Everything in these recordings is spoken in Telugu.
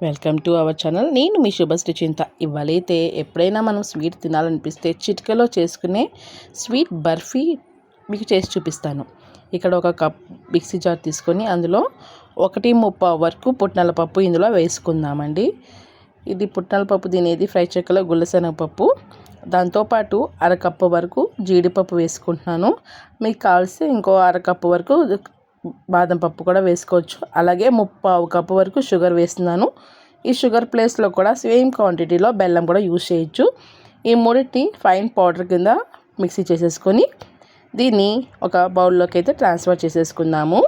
Welcome to our channel. నేను మీ శుభశ్రీ చింత. ఇవాళైతే ఎప్పుడైనా మనం స్వీట్ తినాలనిపిస్తే చిటికెలో చేసుకునే స్వీట్ బర్ఫీ మీకు చేసి చూపిస్తాను. ఇక్కడ ఒక కప్ మిక్సీ జార్ తీసుకొని అందులో 1/3 వరకు పుట్నాల పప్పు ఇందులో వేసుకుందామండి. ఇది పుట్నాల పప్పు తినేది ఫ్రై చెక్కలో గుల్లశనగపప్పు. దాంతోపాటు అరకప్పు వరకు జీడిపప్పు వేసుకుంటున్నాను. మీకు కావాల్సి ఇంకో అరకప్పు వరకు బాదం పప్పు కూడా వేసుకోవచ్చు. అలాగే 3/4 కప్పు వరకు షుగర్ వేస్తున్నాను. ఈ షుగర్ ప్లేస్లో కూడా సేమ్ క్వాంటిటీలో బెల్లం కూడా యూజ్ చేయొచ్చు. ఈ మూడింటిని ఫైన్ పౌడర్ కింద మిక్సీ చేసేసుకొని దీన్ని ఒక బౌల్లోకి అయితే ట్రాన్స్ఫర్ చేసేసుకుందాము.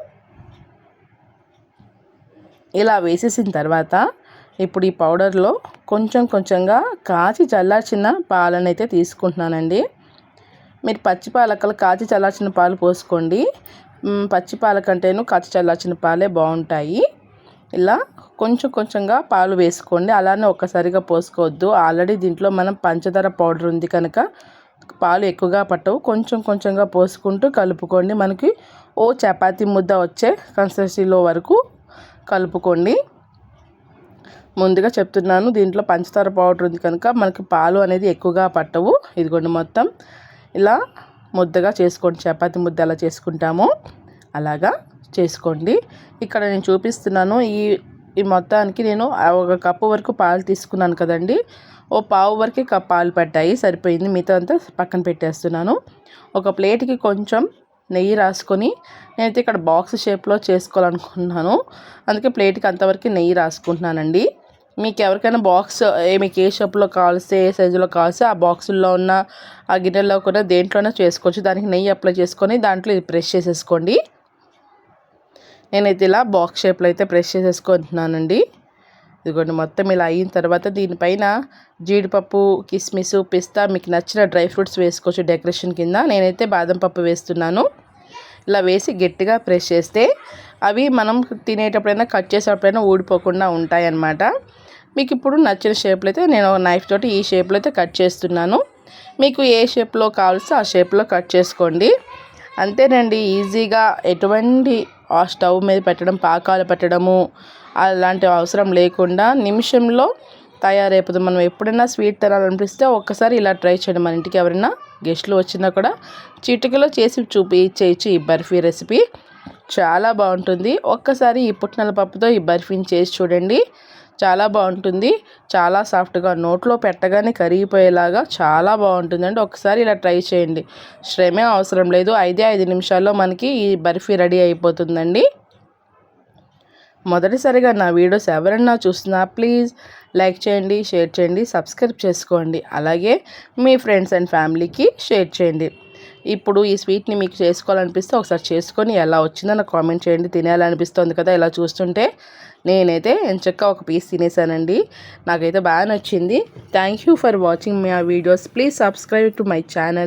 ఇలా వేసేసిన తర్వాత ఇప్పుడు ఈ పౌడర్లో కొంచెంగా కాచి చల్లార్చిన పాలను అయితే తీసుకుంటున్నానండి. మీరు పచ్చి పాలకలు కాచి చల్లార్చిన పాలు పోసుకోండి. పచ్చి పాల కంటేను కాచి చల్లార్చిన పాలే బాగుంటాయి. ఇలా కొంచెంగా పాలు వేసుకోండి. అలానే ఒక్కసారిగా పోసుకోవద్దు. ఆల్రెడీ దీంట్లో మనం పంచదార పౌడర్ ఉంది కనుక పాలు ఎక్కువగా పట్టవు. కొంచెంగా పోసుకుంటూ కలుపుకోండి. మనకి చపాతీ ముద్ద వచ్చే కన్సిస్టెన్సీలో వరకు కలుపుకోండి. ముందుగా చెప్తున్నాను, దీంట్లో పంచదార పౌడర్ ఉంది కనుక మనకి పాలు అనేది ఎక్కువగా పట్టవు. ఇదిగోండి, మొత్తం ఇలా ముద్దగా చేసుకోండి. చపాతీ ముద్ద ఎలా చేసుకుంటామో అలాగా చేసుకోండి. ఇక్కడ నేను చూపిస్తున్నాను. ఈ మొత్తానికి నేను ఒక కప్పు వరకు పాలు తీసుకున్నాను కదండి. పావు వరకు కప్ పాలు పట్టాయి, సరిపోయింది. మిగతా అంతా పక్కన పెట్టేస్తున్నాను. ఒక ప్లేట్కి కొంచెం నెయ్యి రాసుకొని నేనైతే ఇక్కడ బాక్స్ షేప్లో చేసుకోవాలనుకుంటున్నాను. అందుకే ప్లేట్కి అంతవరకు నెయ్యి రాసుకుంటున్నానండి. మీకు ఎవరికైనా బాక్స్ మీకు ఏ షేప్లో కావాల్సి ఏ సైజులో కావాల్సి ఆ బాక్సుల్లో ఉన్న ఆ గిన్నెల్లో కూడా దేంట్లోనే చేసుకోవచ్చు. దానికి నెయ్యి అప్లై చేసుకొని దాంట్లో ఇది ప్రెస్ చేసేసుకోండి. నేనైతే ఇలా బాక్స్ షేప్లో అయితే ప్రెస్ చేసేసుకుంటున్నానండి. ఇదిగోండి, మొత్తం ఇలా అయిన తర్వాత దీనిపైన జీడిపప్పు, కిస్మిస్, పిస్తా మీకు నచ్చిన డ్రై ఫ్రూట్స్ వేసుకోవచ్చు డెకరేషన్ కింద. నేనైతే బాదం పప్పు వేస్తున్నాను. ఇలా వేసి గట్టిగా ప్రెస్ చేస్తే అవి మనం తినేటప్పుడైనా కట్ చేసేటప్పుడైనా ఊడిపోకుండా ఉంటాయన్నమాట. మీకు ఇప్పుడు నచ్చిన షేప్లో అయితే నేను నైఫ్ తోటి ఈ షేప్లో అయితే కట్ చేస్తున్నాను. మీకు ఏ షేప్లో కావాల్సో ఆ షేప్లో కట్ చేసుకోండి. అంతేనండి, ఈజీగా ఎటువంటి ఆ స్టవ్ మీద పెట్టడం, పాకాలు పెట్టడము అలాంటి అవసరం లేకుండా నిమిషంలో తయారైపోతుంది. మనం ఎప్పుడైనా స్వీట్ తినాలనిపిస్తే ఒక్కసారి ఇలా ట్రై చేయండి. మన ఇంటికి ఎవరైనా గెస్టులు వచ్చినా కూడా చిటికలో చేసి ఇచ్చేయచ్చు. ఈ బర్ఫీ రెసిపీ చాలా బాగుంటుంది. ఒక్కసారి ఈ పుట్నాల పప్పుతో ఈ బర్ఫీని చేసి చూడండి, చాలా బాగుంటుంది. చాలా సాఫ్ట్గా నోట్లో పెట్టగానే కరిగిపోయేలాగా చాలా బాగుంటుందండి. ఒకసారి ఇలా ట్రై చేయండి. శ్రమే అవసరం లేదు. 5 నిమిషాల్లో మనకి ఈ బర్ఫీ రెడీ అయిపోతుందండి. మొదటిసారిగా నా వీడియోస్ ఎవరైనా చూస్తున్నా ప్లీజ్ లైక్ చేయండి, షేర్ చేయండి, సబ్స్క్రైబ్ చేసుకోండి. అలాగే మీ ఫ్రెండ్స్ అండ్ ఫ్యామిలీకి షేర్ చేయండి. ఇప్పుడు ఈ స్వీట్ని మీకు చేసుకోవాలనిపిస్తే ఒకసారి చేసుకొని ఎలా వచ్చిందో నాకు కామెంట్ చేయండి. తినేయాలనిపిస్తుంది కదా ఇలా చూస్తుంటే. నేనైతే ఎంచక్కా ఒక పీస్ తినేసానండి. నాకైతే బాగా నచ్చింది. Thank you for watching my videos. Please subscribe to my channel.